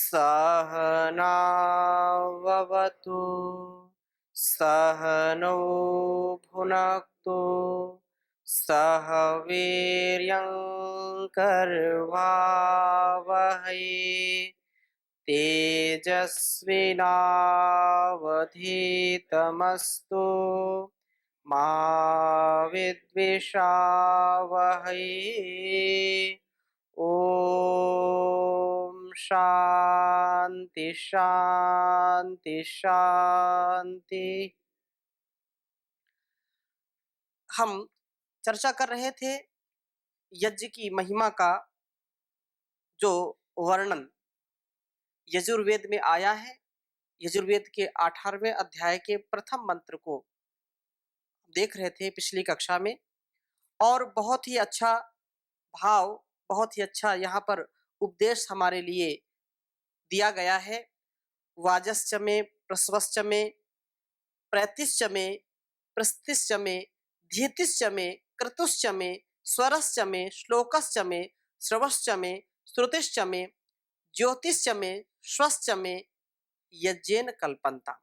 सहनाववतु सहनौ भुनक्तु सह वीर्यङ्करवावहै तेजस्विनावधीतमस्तु मा विद्विषावहै। ओम शांति शांति शांति। हम चर्चा कर रहे थे यज्ञ की महिमा का जो वर्णन यजुर्वेद में आया है। यजुर्वेद के 18वें अध्याय के प्रथम मंत्र को देख रहे थे पिछली कक्षा में, और बहुत ही अच्छा भाव, बहुत ही अच्छा यहाँ पर उपदेश हमारे लिए दिया गया है। वाजश्च में, प्रस्वश्च में, प्रैतिश्च में, प्रस्थिश्च में, धीतिश्च में, क्रतुश्च में, स्वरश्च में, श्लोकश्च में, श्रवश्च में, श्रुतिश्च में, ज्योतिश्च में, श्वश्च में, यज्ञेन कल्पन्ता।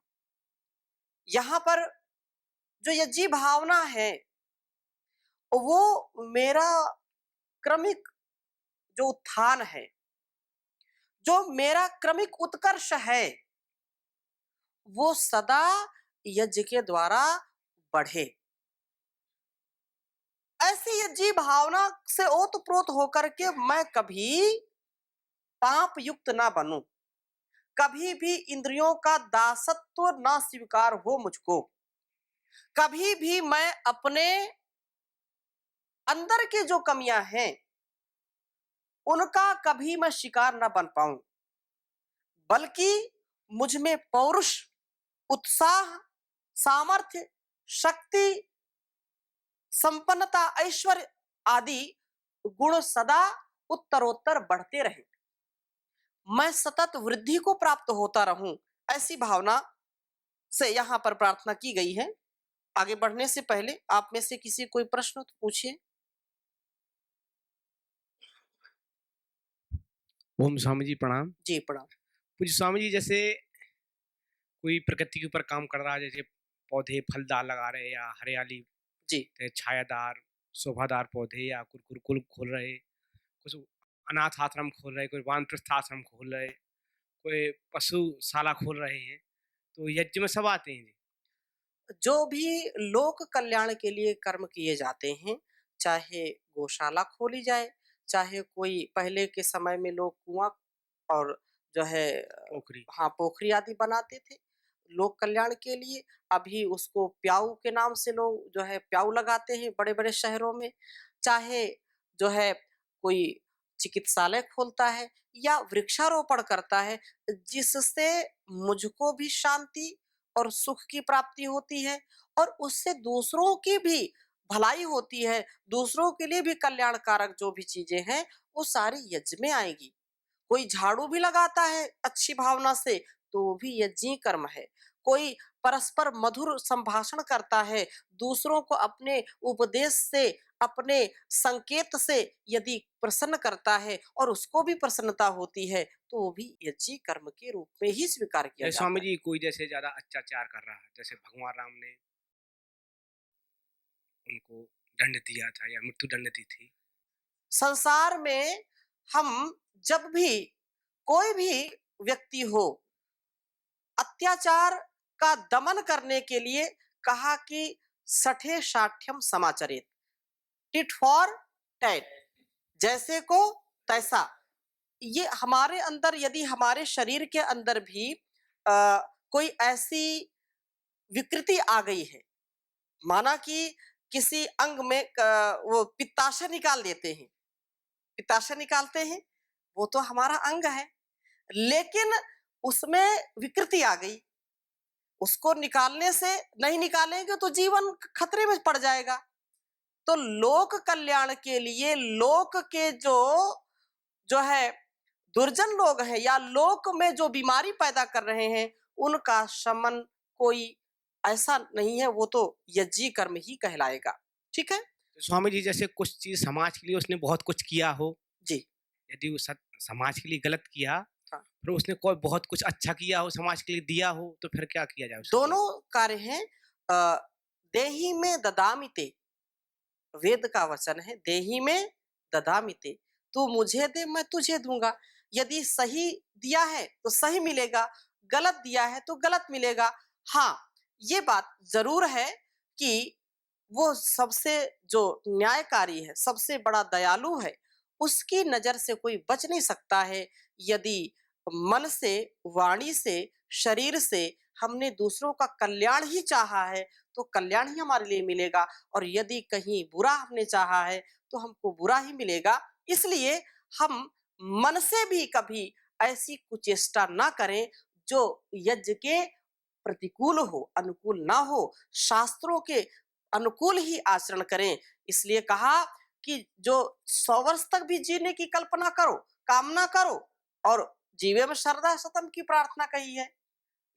यहाँ पर जो यज्ञी भावना है वो मेरा क्रमिक जो उत्थान है, जो मेरा क्रमिक उत्कर्ष है, वो सदा यज्ञ के द्वारा बढ़े। ऐसी यज्ञी भावना से ओतप्रोत होकर के मैं कभी पाप युक्त ना बनूं, कभी भी इंद्रियों का दासत्व ना स्वीकार हो मुझको, कभी भी मैं अपने अंदर की जो कमियां हैं उनका कभी मैं शिकार ना बन पाऊं, बल्कि मुझ में पौरुष, उत्साह, सामर्थ्य, शक्ति, संपन्नता, ऐश्वर्य आदि गुण सदा उत्तरोत्तर बढ़ते रहे, मैं सतत वृद्धि को प्राप्त होता रहूं। ऐसी भावना से यहाँ पर प्रार्थना की गई है। आगे बढ़ने से पहले आप में से किसी कोई प्रश्न तो पूछिए। ओम स्वामी जी प्रणाम। जी प्रणाम। पूज्य स्वामी जी, जैसे कोई प्रकृति के ऊपर काम कर रहा है, जैसे पौधे फलदार लगा रहे या हरियाली जी छायादार शोभादार पौधे, या कुछ गुरुकुल खोल रहे, कुछ अनाथ आश्रम खोल रहे, कोई वानप्रस्थ आश्रम खोल रहे, कोई पशुशाला खोल रहे हैं, तो यज्ञ में सब आते हैं जी। जो भी लोक कल्याण के लिए कर्म किए जाते हैं, चाहे गौशाला खोली जाए, चाहे कोई पहले के समय में लोग कुआं और जो है पोखरी। हाँ पोखरी आदि बनाते थे लोक कल्याण के लिए। अभी उसको प्याऊ के नाम से लोग जो है प्याऊ लगाते हैं बड़े बड़े शहरों में। चाहे जो है कोई चिकित्सालय खोलता है या वृक्षारोपण करता है, जिससे मुझको भी शांति और सुख की प्राप्ति होती है, और उससे दूसरों की भी भलाई होती है, दूसरों के लिए भी कल्याणकारक जो भी चीजें हैं वो सारी यज्ञ में आएगी। कोई झाड़ू भी लगाता है अच्छी भावना से तो वो भी यज्ञी कर्म है। कोई परस्पर मधुर संभाषण करता है, दूसरों को अपने उपदेश से, अपने संकेत से यदि प्रसन्न करता है और उसको भी प्रसन्नता होती है, तो वो भी यज्ञी कर्म के रूप में ही स्वीकार किया जैसे जाता स्वामी है। जी, कोई जैसे ज्यादा अत्याचार कर रहा है, जैसे भगवान राम ने उनको दंड दिया था या मृत्यु दंड दी थी। संसार में हम जब भी कोई भी व्यक्ति हो, अत्याचार का दमन करने के लिए कहा कि सठे साठ्यम समाचरित, टिट फॉर टैट, जैसे को तैसा। ये हमारे अंदर, यदि हमारे शरीर के अंदर भी कोई ऐसी विकृति आ गई है, माना कि किसी अंग में वो पित्ताशय निकाल देते हैं, पित्ताशय निकालते हैं, वो तो हमारा अंग है, लेकिन उसमें विकृति आ गई, उसको निकालने से, नहीं निकालेंगे तो जीवन खतरे में पड़ जाएगा। तो लोक कल्याण के लिए लोक के जो है दुर्जन लोग हैं या लोक में जो बीमारी पैदा कर रहे हैं, उनका शमन कोई ऐसा नहीं है, वो तो यज्ञी कर्म ही कहलाएगा। ठीक है तो स्वामी जी, जैसे कुछ चीज समाज के लिए उसने बहुत कुछ किया हो, जी। यदि वो समाज के लिए गलत किया हाँ। फिर उसने कोई बहुत कुछ अच्छा किया हो, समाज के लिए दिया हो, तो फिर क्या किया जाए उसके लिए? दोनों कार्य हैं। अ, देहि में ददामि ते, वेद का वचन है, देहि में ददामि ते, तू मुझे दे मैं तुझे दूंगा। यदि सही दिया है तो सही मिलेगा, गलत दिया है तो गलत मिलेगा। हाँ, ये बात जरूर है कि वो सबसे जो न्यायकारी है, सबसे बड़ा दयालु है, उसकी नजर से कोई बच नहीं सकता है। यदि मन से, वाणी से, शरीर से हमने दूसरों का कल्याण ही चाहा है, तो कल्याण ही हमारे लिए मिलेगा। और यदि कहीं बुरा हमने चाहा है, तो हमको बुरा ही मिलेगा। इसलिए हम मन से भी कभी ऐसी कुचेष्टा ना करें जो यज्ञ के प्रतिकूल हो, अनुकूल ना हो, शास्त्रों के अनुकूल ही आचरण करें। इसलिए कहा कि जो 100 वर्ष तक भी जीने की कल्पना करो, कामना करो, और जीवे में श्रद्धा सतम की प्रार्थना कही है।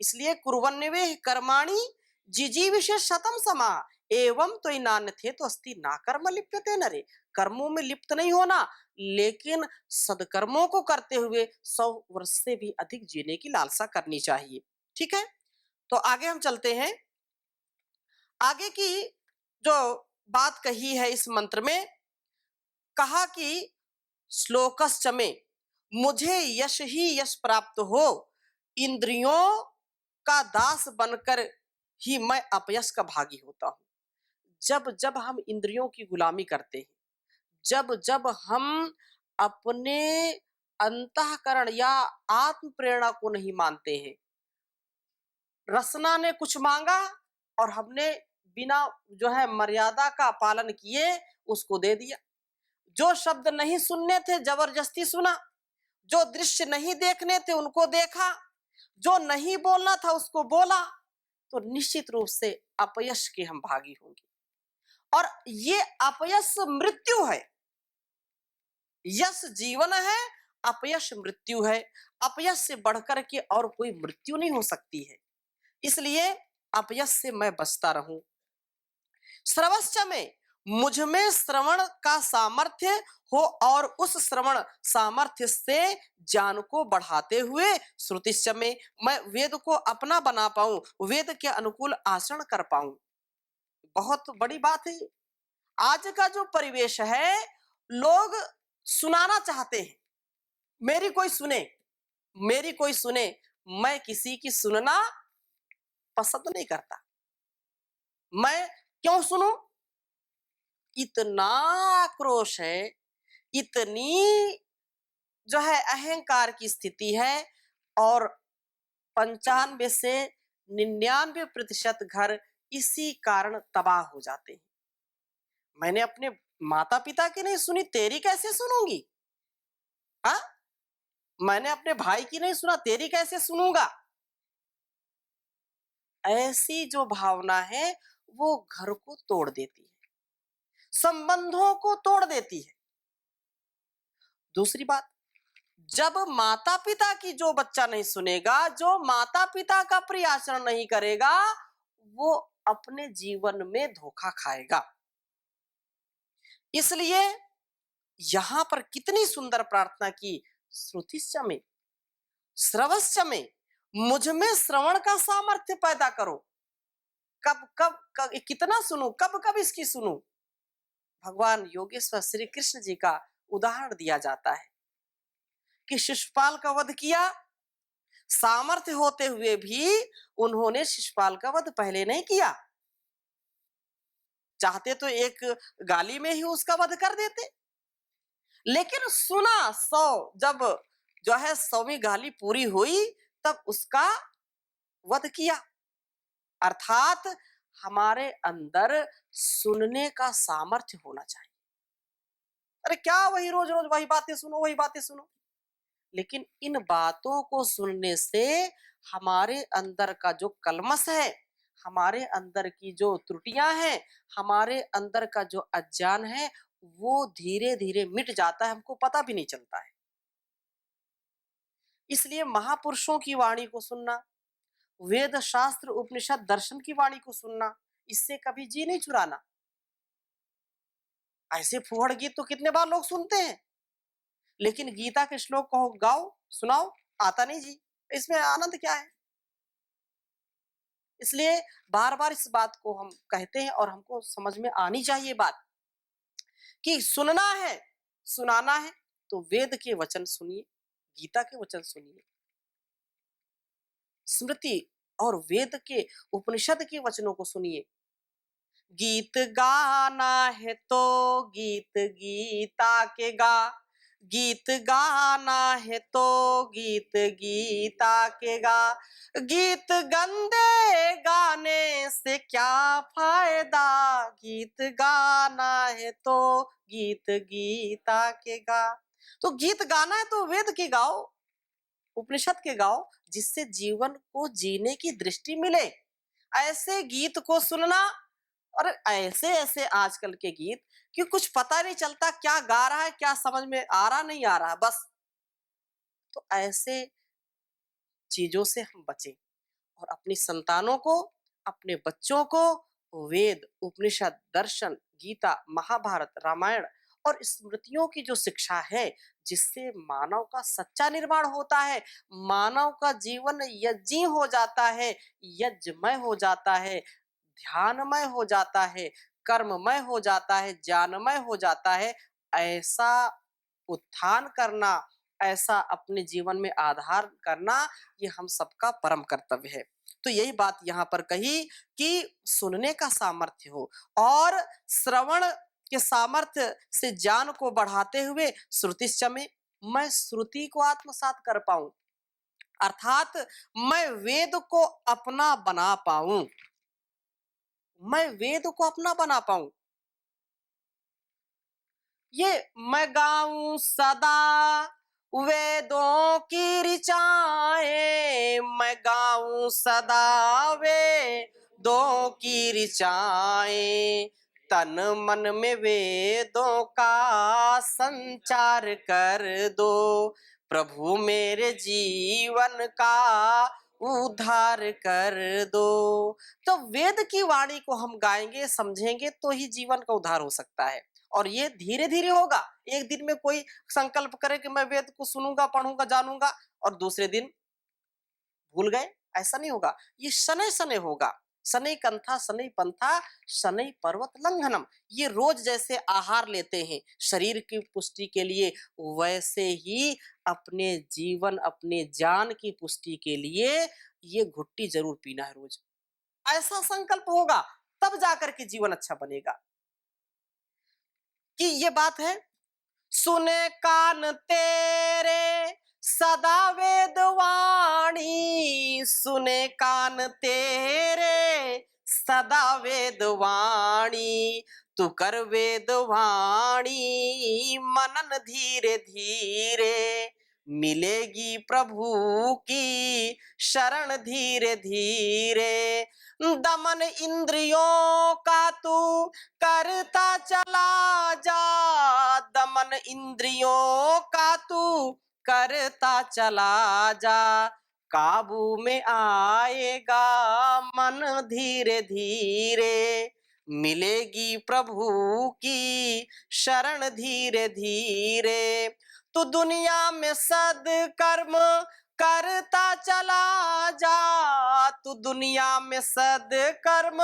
इसलिए कुर्वन्नवे कर्माणि जिजीविषे शतम समा, एवं तो नान्य थे तो अस्ति ना कर्म लिप्यते नरे। कर्मों में लिप्त नहीं होना, लेकिन सदकर्मों को करते हुए 100 वर्ष से भी अधिक जीने की लालसा करनी चाहिए। ठीक है, तो आगे हम चलते हैं। आगे की जो बात कही है इस मंत्र में, कहा कि श्लोकश्च में, मुझे यश ही यश प्राप्त हो, इंद्रियों का दास बनकर ही मैं अपयश का भागी होता हूं। जब जब हम इंद्रियों की गुलामी करते हैं, जब जब हम अपने अंतःकरण या आत्म प्रेरणा को नहीं मानते हैं, रसना ने कुछ मांगा और हमने बिना जो है मर्यादा का पालन किए उसको दे दिया। जो शब्द नहीं सुनने थे जबरदस्ती सुना, जो दृश्य नहीं देखने थे उनको देखा, जो नहीं बोलना था उसको बोला, तो निश्चित रूप से अपयश के हम भागी होंगे। और ये अपयश मृत्यु है। यश जीवन है, अपयश मृत्यु है। अपयश से बढ़कर के और कोई मृत्यु नहीं हो सकती है। इसलिए अपयश से मैं बचता रहूं। श्रवश्च में, मुझ में श्रवण का सामर्थ्य हो और उस श्रवण सामर्थ्य से ज्ञान को बढ़ाते हुए श्रुतिश्च में, मैं वेद को अपना बना पाऊं, वेद के अनुकूल आचरण कर पाऊं। बहुत बड़ी बात है। आज का जो परिवेश है, लोग सुनाना चाहते हैं, मेरी कोई सुने, मेरी कोई सुने। मैं किसी की सुनना पसंद नहीं करता। मैं क्यों सुनूं? इतना आक्रोश है, इतनी जो है अहंकार की स्थिति है, और 95 से 99% घर इसी कारण तबाह हो जाते हैं। मैंने अपने माता पिता की नहीं सुनी, तेरी कैसे सुनूंगी? हाँ, मैंने अपने भाई की नहीं सुना, तेरी कैसे सुनूंगा? ऐसी जो भावना है वो घर को तोड़ देती है, संबंधों को तोड़ देती है। दूसरी बात, जब माता पिता की जो बच्चा नहीं सुनेगा, जो माता पिता का प्रिय आचरण नहीं करेगा, वो अपने जीवन में धोखा खाएगा। इसलिए यहां पर कितनी सुंदर प्रार्थना की, श्रुतिश्च में, श्रवश्च में, मुझ में श्रवण का सामर्थ्य पैदा करो। कब कब, कितना सुनूं, कब कब इसकी सुनूं? भगवान योगेश्वर श्री कृष्ण जी का उदाहरण दिया जाता है कि शिशुपाल का वध किया, सामर्थ्य होते हुए भी उन्होंने शिशुपाल का वध पहले नहीं किया। चाहते तो एक गाली में ही उसका वध कर देते, लेकिन सुना 100, जब जो है 100वीं गाली पूरी हुई तब उसका वध किया। अर्थात हमारे अंदर सुनने का सामर्थ्य होना चाहिए। अरे क्या वही रोज रोज वही बातें सुनो, वही बातें सुनो। लेकिन इन बातों को सुनने से हमारे अंदर का जो कलमश है, हमारे अंदर की जो त्रुटियां हैं, हमारे अंदर का जो अज्ञान है, वो धीरे धीरे मिट जाता है, हमको पता भी नहीं चलता है। इसलिए महापुरुषों की वाणी को सुनना, वेद शास्त्र उपनिषद दर्शन की वाणी को सुनना, इससे कभी जी नहीं चुराना। ऐसे फुहड़ गीत तो कितने बार लोग सुनते हैं, लेकिन गीता के श्लोक कहो, गाओ, सुनाओ, आता नहीं जी, इसमें आनंद क्या है? इसलिए बार-बार इस बात को हम कहते हैं और हमको समझ में आनी चाहिए बात कि सुनना है, सुनाना है, तो वेद के वचन सुनिए, गीता के वचन सुनिए, स्मृति और वेद के उपनिषद के वचनों को सुनिए। गीत गाना है तो गीत गीता के गा, गीत गाना है तो गीत गीता के गा, गीत गंदे गाने से क्या फायदा, गीत गाना है तो गीत गीता के गा। तो गीत गाना है तो वेद के गाओ, उपनिषद के गाओ, जिससे जीवन को जीने की दृष्टि मिले। ऐसे गीत को सुनना, और ऐसे ऐसे आजकल के गीत कि कुछ पता नहीं चलता क्या गा रहा है, क्या समझ में आ रहा नहीं आ रहा बस। तो ऐसे चीजों से हम बचें और अपनी संतानों को, अपने बच्चों को वेद, उपनिषद, दर्शन, गीता, महाभारत, रामायण और स्मृतियों की जो शिक्षा है, जिससे मानव का सच्चा निर्माण होता है, मानव का जीवन यज्ञ हो जाता है, यज्ञमय हो जाता है, ध्यानमय हो जाता है, कर्ममय हो जाता है, ज्ञानमय हो जाता है। ऐसा उत्थान करना, ऐसा अपने जीवन में आधार करना, ये हम सबका परम कर्तव्य है। तो यही बात यहाँ पर कही कि सुनने का सामर्थ्य हो और श्रवण के सामर्थ्य से ज्ञान को बढ़ाते हुए श्रुतिश्चमे, मैं श्रुति को आत्मसात कर पाऊं, अर्थात मैं वेद को अपना बना पाऊं, मैं वेद को अपना बना पाऊं। ये मैं गाऊं सदा वेदों की ऋचाएं, मैं गाऊं सदा वेदों की ऋचाएं, तन मन में वेदों का संचार कर दो, प्रभु मेरे जीवन का उद्धार कर दो। तो वेद की वाणी को हम गाएंगे, समझेंगे तो ही जीवन का उद्धार हो सकता है। और ये धीरे धीरे होगा। एक दिन में कोई संकल्प करे कि मैं वेद को सुनूंगा, पढ़ूंगा, जानूंगा और दूसरे दिन भूल गए, ऐसा नहीं होगा। ये शनै शनै होगा। शनै कंथा शनै पंथा शनै पर्वत लंघनम। ये रोज जैसे आहार लेते हैं शरीर की पुष्टि के लिए, वैसे ही अपने जीवन, अपने जान की पुष्टि के लिए ये घुट्टी जरूर पीना है रोज। ऐसा संकल्प होगा, तब जाकर के जीवन अच्छा बनेगा। कि ये बात है, सुने कान तेरे सदा वेदवाणी, सुने कान तेरे सदा वेदवाणी, तू कर वेदवाणी मनन धीरे धीरे, मिलेगी प्रभु की शरण धीरे धीरे, दमन इंद्रियों का तू करता चला जा, दमन इंद्रियों का तू करता चला जा, काबू में आएगा मन धीरे धीरे, मिलेगी प्रभु की शरण धीरे धीरे, तू दुनिया में सद्कर्म करता चला जा, तू दुनिया में सद्कर्म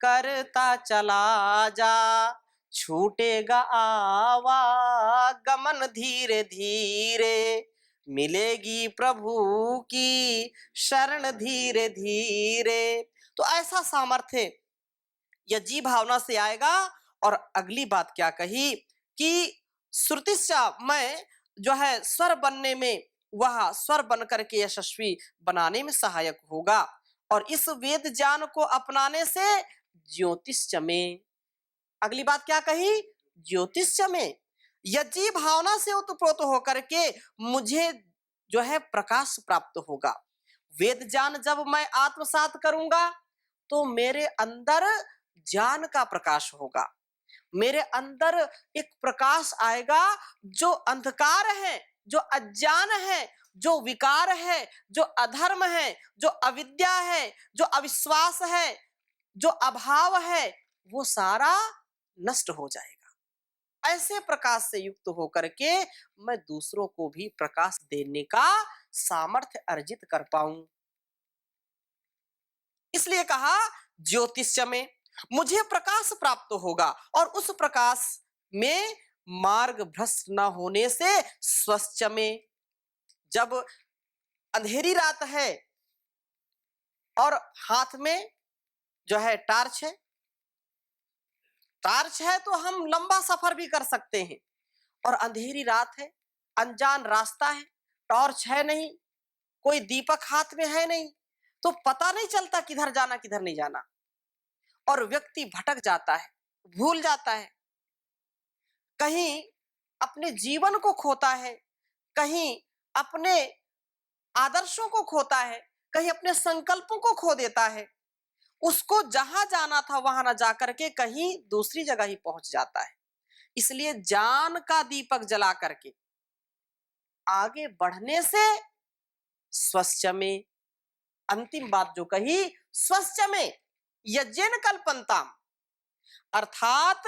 करता चला जा, छूटेगा आवागमन धीरे धीरे, मिलेगी प्रभु की शरण धीरे धीरे। तो ऐसा सामर्थ्य यज्ञ भावना से आएगा। और अगली बात क्या कही कि श्रुतिश्चा, मैं जो है स्वर बनने में, वह स्वर बन करके यशस्वी बनाने में सहायक होगा। और इस वेद ज्ञान को अपनाने से ज्योतिष्य में, अगली बात क्या कही, ज्योतिष्य में यज्ञ भावना से उत्प्रोत होकर के मुझे जो है प्रकाश प्राप्त होगा। वेद ज्ञान जब मैं आत्मसात करूंगा तो मेरे अंदर ज्ञान का प्रकाश होगा, मेरे अंदर एक प्रकाश आएगा। जो अंधकार है, जो अज्ञान है, जो विकार है, जो अधर्म है, जो अविद्या है, जो अविश्वास है, जो अभाव है, वो सारा नष्ट हो जाएगा। ऐसे प्रकाश से युक्त होकर के मैं दूसरों को भी प्रकाश देने का सामर्थ्य अर्जित कर पाऊं। इसलिए कहा ज्योतिष्य में मुझे प्रकाश प्राप्त होगा और उस प्रकाश में मार्ग भ्रष्ट न होने से स्वच्छ में, जब अंधेरी रात है और हाथ में जो है टार्च है तो हम लंबा सफर भी कर सकते हैं। और अंधेरी रात है, अनजान रास्ता है, टॉर्च है नहीं, कोई दीपक हाथ में है नहीं, तो पता नहीं चलता किधर जाना किधर नहीं जाना, और व्यक्ति भटक जाता है, भूल जाता है, कहीं अपने जीवन को खोता है, कहीं अपने आदर्शों को खोता है, कहीं अपने संकल्पों को खो देता है। उसको जहां जाना था वहां न जाकर के कहीं दूसरी जगह ही पहुंच जाता है। इसलिए ज्ञान का दीपक जला करके आगे बढ़ने से स्वच्छ में, अंतिम बात जो कही, स्वच्छ में यज्ञन कल्पन्ताम, अर्थात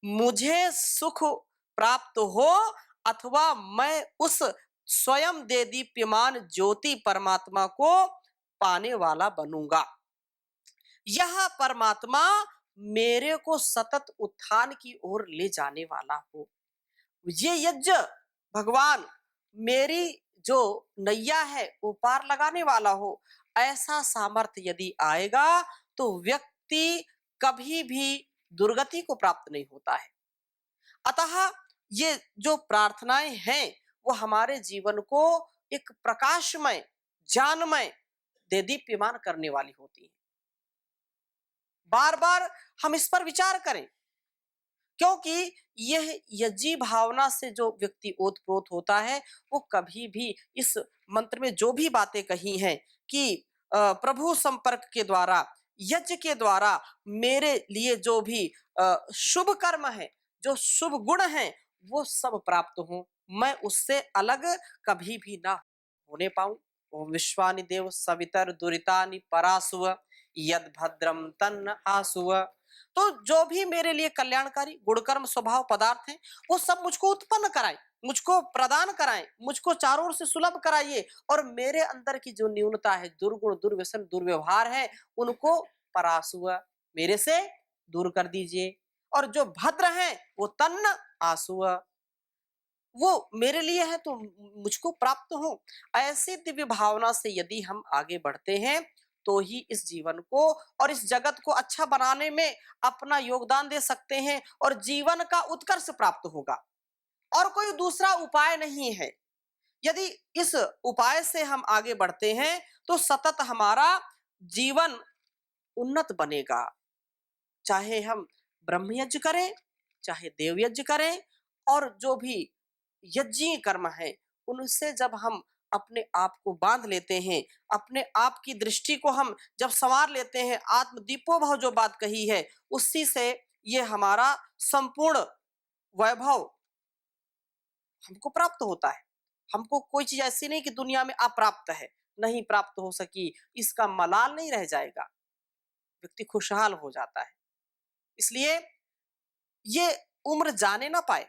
मुझे सुख प्राप्त हो अथवा मैं उस स्वयं दे दीप्यमान ज्योति परमात्मा को पाने वाला बनूंगा। यह परमात्मा मेरे को सतत उत्थान की ओर ले जाने वाला हो। ये यज्ञ भगवान मेरी जो नैया है वो पार लगाने वाला हो, ऐसा सामर्थ्य यदि आएगा तो व्यक्ति कभी भी दुर्गति को प्राप्त नहीं होता है। अतः ये जो प्रार्थनाएं हैं वो हमारे जीवन को एक प्रकाशमय, ज्ञानमय, देदीप्यमान करने वाली होती है। बार बार हम इस पर विचार करें, क्योंकि यह यज्ञी भावना से जो व्यक्ति ओतप्रोत होता है वो कभी भी इस मंत्र में जो भी बातें कही हैं कि प्रभु संपर्क के द्वारा, यज्ञ के द्वारा मेरे लिए जो भी शुभ कर्म है, जो शुभ गुण हैं, वो सब प्राप्त हो, मैं उससे अलग कभी भी ना होने पाऊं। ओम विश्वानि देव सवितर दुरितानि परासुव यद भद्रम तन्न आसुव। तो जो भी मेरे लिए कल्याणकारी गुणकर्म स्वभाव पदार्थ हैं वो सब मुझको उत्पन्न कराएं, मुझको प्रदान कराएं, मुझको चारों ओर से सुलभ कराइए, और मेरे अंदर की जो न्यूनता है, दुर्गुण, दुर्व्यसन, दुर्व्यवहार है, उनको परासुआ मेरे से दूर कर दीजिए। और जो भद्र है वो तन्न आसुआ, वो मेरे लिए है तो मुझको प्राप्त हो। ऐसी दिव्य भावना से यदि हम आगे बढ़ते हैं तो ही इस जीवन को और इस जगत को अच्छा बनाने में अपना योगदान दे सकते हैं और जीवन का उत्कर्ष प्राप्त होगा। और कोई दूसरा उपाय नहीं है। यदि इस उपाय से हम आगे बढ़ते हैं तो सतत हमारा जीवन उन्नत बनेगा। चाहे हम ब्रह्म यज्ञ करें, चाहे देव यज्ञ करें, और जो भी यज्ञीय कर्म है उनसे जब हम अपने आप को बांध लेते हैं, अपने आप की दृष्टि को हम जब संवार लेते हैं, आत्म दीपोभव जो बात कही है उसी से ये हमारा संपूर्ण वैभव हमको प्राप्त होता है। हमको कोई चीज ऐसी नहीं कि दुनिया में अप्राप्त है, नहीं प्राप्त हो सकी, इसका मलाल नहीं रह जाएगा, व्यक्ति खुशहाल हो जाता है। इसलिए ये उम्र जाने ना पाए,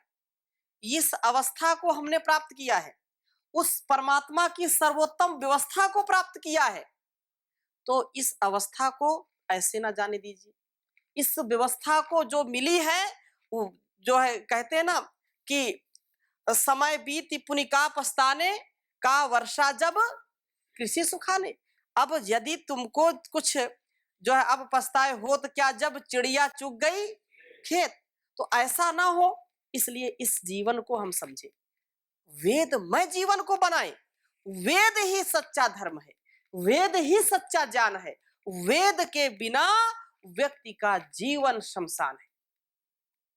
इस अवस्था को हमने प्राप्त किया है, उस परमात्मा की सर्वोत्तम व्यवस्था को प्राप्त किया है, तो इस अवस्था को ऐसे ना जाने दीजिए। इस व्यवस्था को जो मिली है वो जो है, कहते हैं ना कि समय बीती पुनिका पछताने का वर्षा जब कृषि सुखाने। अब यदि तुमको कुछ जो है अब पछताए हो तो क्या, जब चिड़िया चुग गई खेत, तो ऐसा ना हो। इसलिए इस जीवन को हम समझे, वेदमय जीवन को बनाए। वेद ही सच्चा धर्म है, वेद ही सच्चा ज्ञान है, वेद के बिना व्यक्ति का जीवन शमशान है।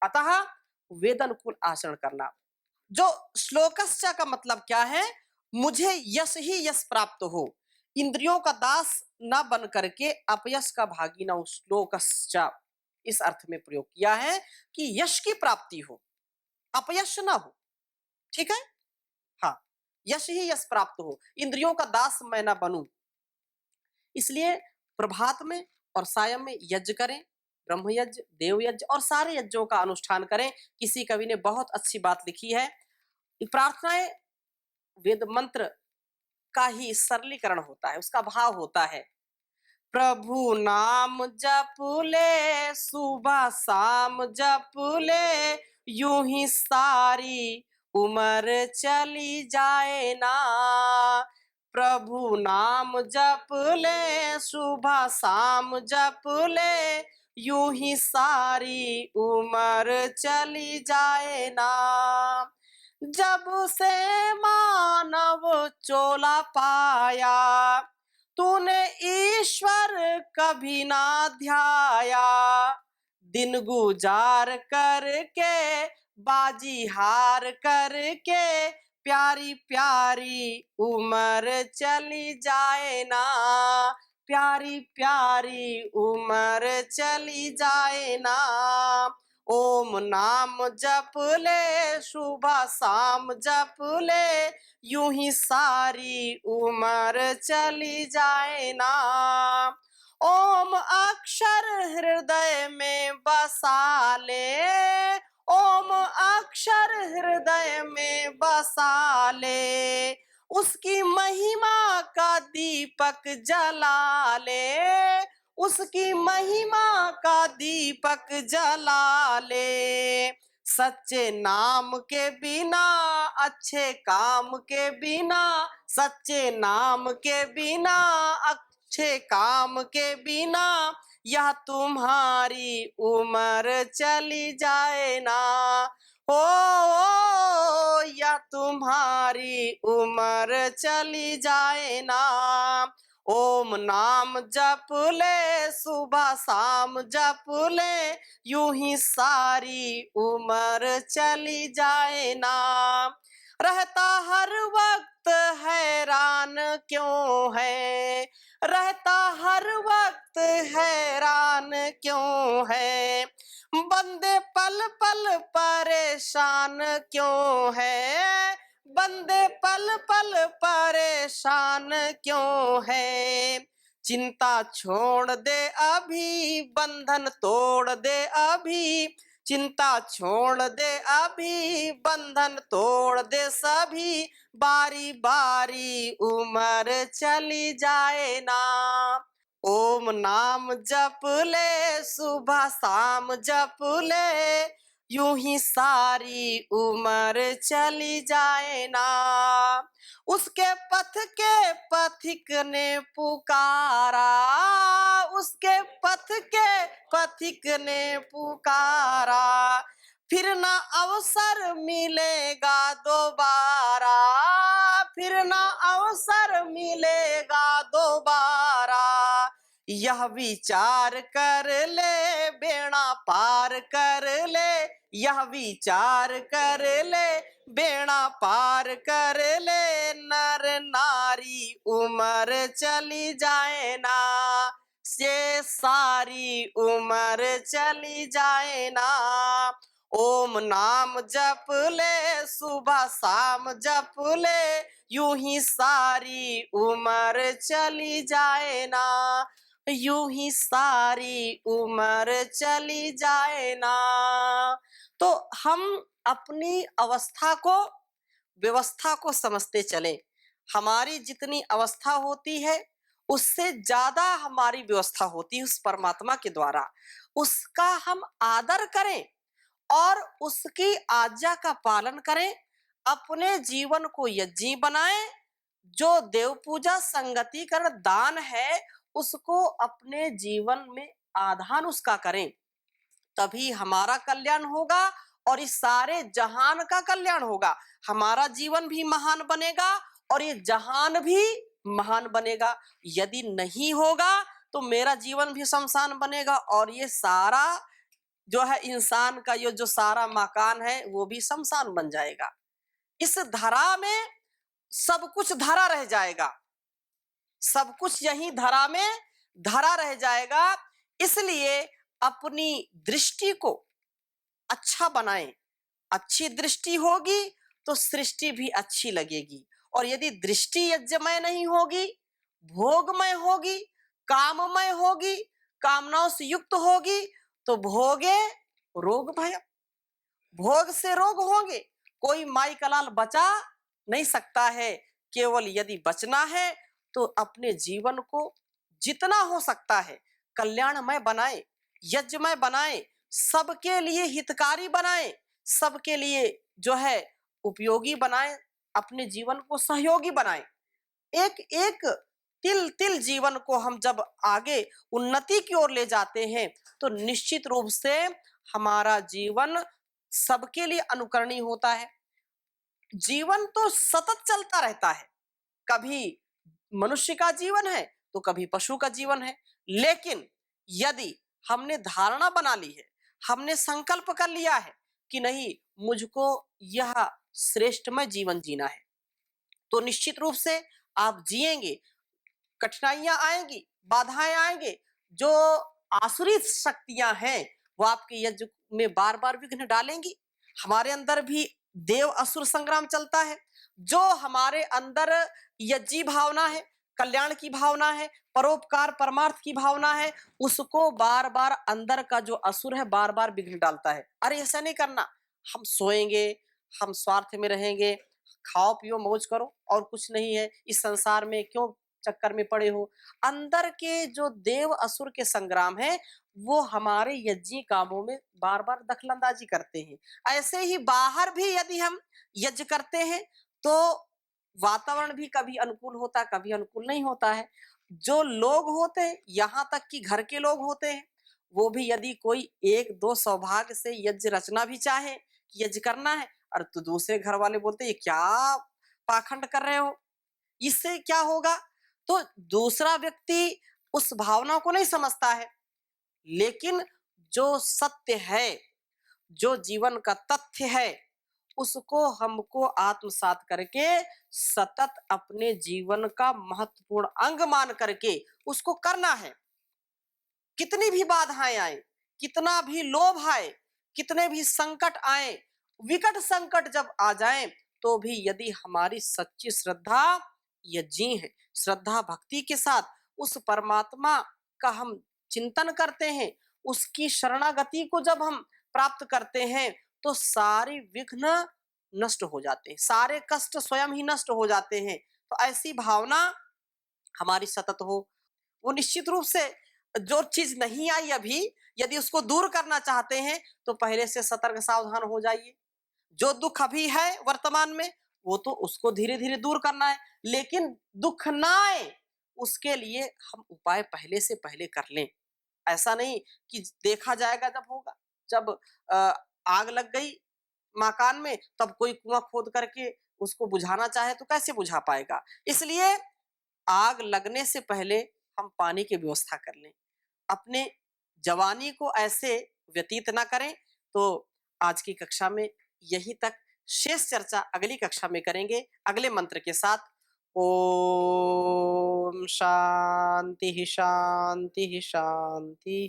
अतः वेद अनुकूल आचरण करना। जो श्लोकस्य का मतलब क्या है, मुझे यश ही यश प्राप्त हो, इंद्रियों का दास न बन करके अपयश का भागी न हो। श्लोकस्य इस अर्थ में प्रयोग किया है कि यश की प्राप्ति हो, अपयश ना हो। ठीक है, हाँ, यश ही यश प्राप्त हो, इंद्रियों का दास मैं ना बनूं। इसलिए प्रभात में और सायं में यज्ञ करें, ब्रह्म यज्ञ, देव यज्ञ और सारे यज्ञों का अनुष्ठान करें। किसी कवि ने बहुत अच्छी बात लिखी है, प्रार्थनाएं वेद मंत्र का ही सरलीकरण होता है, उसका भाव होता है। प्रभु नाम जप ले, सुबह शाम जप ले, यूं ही सारी उम्र चली जाए ना। प्रभु नाम जप ले, सुबह शाम जप ले, यूं ही सारी उम्र चली जाए ना। जब से मानव चोला पाया, तूने ईश्वर कभी ना ध्याया। दिन गुजार करके, बाजी हार करके, प्यारी प्यारी उम्र चली जाए ना। प्यारी प्यारी उम्र चली जाए ना। ओम नाम जप ले, सुबह शाम जप ले, यूं ही सारी उम्र चली जाए ना। ओम अक्षर हृदय में बसा ले, ओम अक्षर हृदय में बसा ले, उसकी महिमा का दीपक जला ले, उसकी महिमा का दीपक जला ले। सच्चे नाम के बिना, अच्छे काम के बिना, सच्चे नाम के बिना, अच्छे काम के बिना, यह तुम्हारी उम्र चली जाए ना। यह तुम्हारी उम्र चली जाए ना। ओम नाम जप ले, सुबह शाम जप ले, यूं ही सारी उम्र चली जाए ना। रहता हर वक्त हैरान क्यों है, रहता हर वक्त हैरान क्यों है, बंदे पल पल परेशान क्यों है, बंदे पल पल परेशान क्यों है। चिंता छोड़ दे अभी, बंधन तोड़ दे अभी, चिंता छोड़ दे अभी, बंधन तोड़ दे सभी, बारी बारी उम्र चली जाए ना। ओम नाम जप ले, सुबह शाम जप ले, यूं ही सारी उम्र चली जाए ना। उसके पथ के पथिक ने पुकारा, उसके पथ के पथिक ने पुकारा, फिर ना अवसर मिलेगा दोबारा, फिर ना अवसर मिलेगा दोबारा। यह विचार कर ले, बेड़ा पार कर ले, यह विचार कर ले, बेड़ा पार कर ले, नर नारी उम्र चली जाए ना। ये सारी उम्र चली जाए ना। ओम नाम जप ले, सुबह शाम जप ले, यूं ही सारी उम्र चली जाए ना। यूं ही सारी उम्र चली जाए ना। तो हम अपनी अवस्था को, व्यवस्था को समझते चलें। हमारी जितनी अवस्था होती है, उससे ज्यादा हमारी व्यवस्था होती है उस परमात्मा के द्वारा। उसका हम आदर करें और उसकी आज्ञा का पालन करें। अपने जीवन को यज्ञी बनाएं। जो देव पूजा संगतिकरण दान है, उसको अपने जीवन में आधान उसका करें। तभी हमारा कल्याण होगा और इस सारे जहान का कल्याण होगा। हमारा जीवन भी महान बनेगा और ये जहान भी महान बनेगा। यदि नहीं होगा तो मेरा जीवन भी शमशान बनेगा और ये सारा जो है इंसान का ये जो सारा मकान है वो भी शमशान बन जाएगा। इस धरा में सब कुछ धरा रह जाएगा, सब कुछ यही धरा में धरा रह जाएगा। इसलिए अपनी दृष्टि को अच्छा बनाएं। अच्छी दृष्टि होगी तो सृष्टि भी अच्छी लगेगी। और यदि दृष्टि यज्ञमय नहीं होगी, भोगमय होगी, काममय होगी, कामनाओं से युक्त होगी, तो भोगे रोग भय, भोग से रोग होंगे। कोई माई का लाल बचा नहीं सकता है केवल यदि बचना है तो अपने जीवन को जितना हो सकता है कल्याणमय बनाए, यज्ञमय बनाए, सबके लिए हितकारी बनाए, सबके लिए जो है उपयोगी बनाए, अपने जीवन को सहयोगी बनाए। एक एक तिल तिल जीवन को हम जब आगे उन्नति की ओर ले जाते हैं तो निश्चित रूप से हमारा जीवन सबके लिए अनुकरणीय होता है। जीवन तो सतत चलता रहता है, कभी मनुष्य का जीवन है तो कभी पशु का जीवन है, लेकिन यदि हमने धारणा बना ली है, हमने संकल्प कर लिया है कि नहीं, मुझको यह श्रेष्ठमय जीवन जीना है, तो निश्चित रूप से आप जिएंगे। कठिनाइयां आएंगी, बाधाएं आएंगे, जो आसुरी शक्तियां हैं वो आपके यज्ञ में बार बार विघ्न डालेंगी। हमारे अंदर भी देव असुर संग्राम चलता है। जो हमारे अंदर यज्ञी भावना है, कल्याण की भावना है, परोपकार परमार्थ की भावना है, उसको बार बार अंदर का जो असुर है बार बार विघ्न डालता है। अरे ऐसा नहीं करना, हम सोएंगे, हम स्वार्थ में रहेंगे, खाओ पियो मौज करो और कुछ नहीं है, इस संसार में क्यों चक्कर में पड़े हो। अंदर के जो देव असुर के संग्राम है वो हमारे यज्ञी कामों में बार बार दखलंदाजी करते हैं। ऐसे ही बाहर भी यदि हम यज्ञ करते हैं तो वातावरण भी कभी अनुकूल होता है, कभी अनुकूल नहीं होता है। जो लोग होते हैं, यहाँ तक कि घर के लोग होते हैं, वो भी यदि कोई एक दो सौभाग्य से यज्ञ रचना भी चाहे कि यज्ञ करना है, और तो दूसरे घर वाले बोलते हैं ये क्या पाखंड कर रहे हो, इससे क्या होगा। तो दूसरा व्यक्ति उस भावना को नहीं समझता है, लेकिन जो सत्य है, जो जीवन का तथ्य है, उसको हमको आत्मसात करके सतत अपने जीवन का महत्वपूर्ण अंग मान करके उसको करना है। कितनी भी बाधाएं आए, कितना भी लोभ आए, कितने भी संकट आए, विकट संकट जब आ जाए, तो भी यदि हमारी सच्ची श्रद्धा यज्ञी है, श्रद्धा भक्ति के साथ उस परमात्मा का हम चिंतन करते हैं, उसकी शरणागति को जब हम प्राप्त करते हैं, तो सारी विघ्न नष्ट हो जाते हैं, सारे कष्ट स्वयं ही नष्ट हो जाते हैं। तो ऐसी भावना हमारी सतत हो। वो निश्चित रूप से जो चीज नहीं आई अभी, यदि उसको दूर करना चाहते हैं तो पहले से सतर्क सावधान हो जाइए। जो दुख अभी है वर्तमान में, वो तो उसको धीरे धीरे दूर करना है, लेकिन दुख ना आए उसके लिए हम उपाय पहले से पहले कर लें। ऐसा नहीं कि देखा जाएगा जब होगा, जब अ, आग लग गई मकान में, तब कोई कुआं खोद करके उसको बुझाना चाहे तो कैसे बुझा पाएगा। इसलिए आग लगने से पहले हम पानी की व्यवस्था कर लें, अपने जवानी को ऐसे व्यतीत ना करें। तो आज की कक्षा में यही तक, शेष चर्चा अगली कक्षा में करेंगे अगले मंत्र के साथ। ओम शांति शांति शांति।